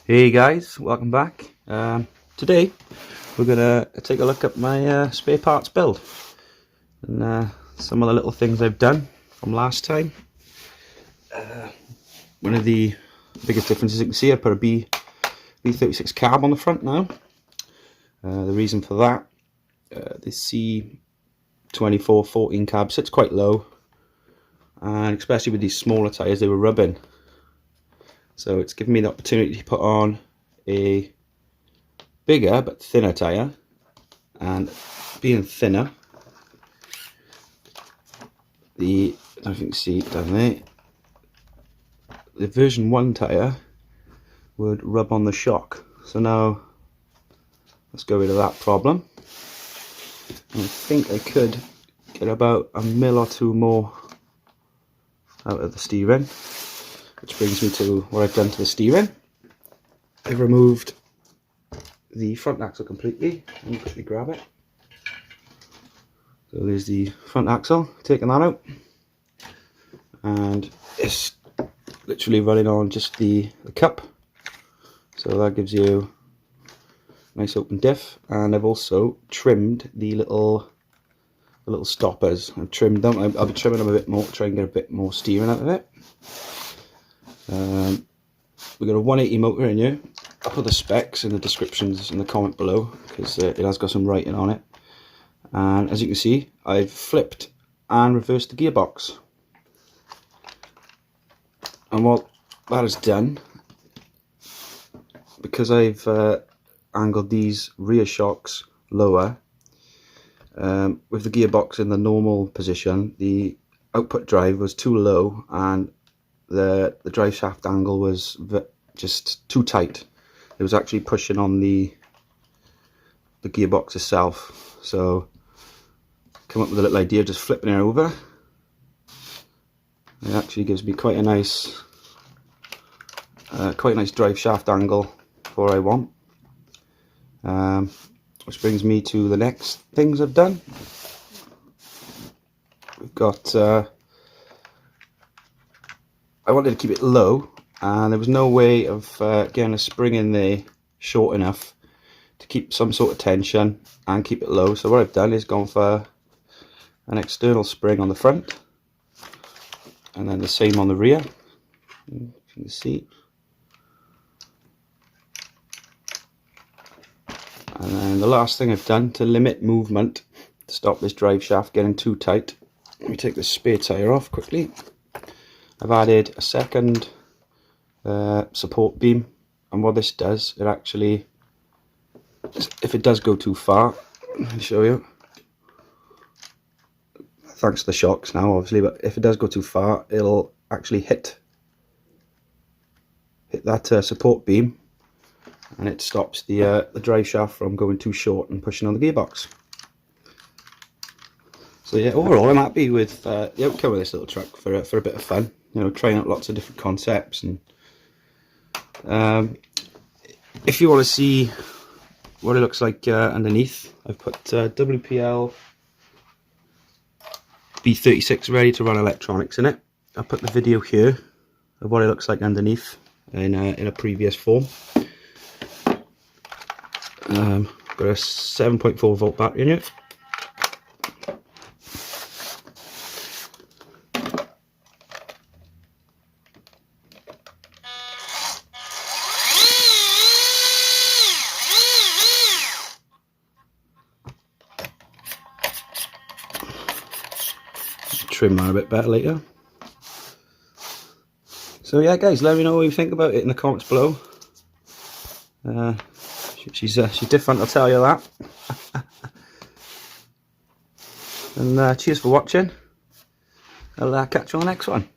Hey guys, welcome back. Today we're gonna take a look at my spare parts build and some of the little things I've done from last time. One of the biggest differences you can see, I put a B36 cab on the front now. The reason for that, the C24 14 cab sits quite low, and especially with these smaller tyres, they were rubbing. So it's given me the opportunity to put on a bigger but thinner tyre, and being thinner, I don't know if you can see it down there, the version 1 tyre would rub on the shock. So now let's get rid of that problem. And I think I could get about a mil or two more out of the steering. Which brings me to what I've done to the steering. I've removed the front axle completely. Let me quickly grab it. So there's the front axle, taking that out. And it's literally running on just the cup. So that gives you a nice open diff. And I've also trimmed the little stoppers. I've trimmed them. I'll be trimming them a bit more, try and get a bit more steering out of it. We've got a 180 motor in here. I'll put the specs in the descriptions in the comment below because it has got some writing on it. And as you can see, I've flipped and reversed the gearbox. And what that has done, because I've angled these rear shocks lower, with the gearbox in the normal position, the output drive was too low and the drive shaft angle was just too tight. It was actually pushing on the gearbox itself. So come up with a little idea, just flipping it over. It actually gives me quite a nice drive shaft angle for what I want. Which brings me to the next things I've done. We've got I wanted to keep it low, and there was no way of getting a spring in there short enough to keep some sort of tension and keep it low. So what I've done is gone for an external spring on the front, and then the same on the rear. If you can see. And then the last thing I've done to limit movement, to stop this drive shaft getting too tight, let me take this spare tyre off quickly. I've added a second support beam, and what this does, it actually, if it does go too far, let me show you, thanks to the shocks now obviously, but if it does go too far, it'll actually hit that support beam, and it stops the drive shaft from going too short and pushing on the gearbox. So yeah, overall I'm happy with the outcome of this little truck for a bit of fun. You know, trying out lots of different concepts. And if you want to see what it looks like underneath, I've put WPL B36 ready to run electronics in it. I'll put the video here of what it looks like underneath in a previous form. Got a 7.4 volt battery in it. Trim that a bit better later. So yeah guys, let me know what you think about it in the comments below. She's different, I'll tell you that. And cheers for watching. I'll catch you on the next one.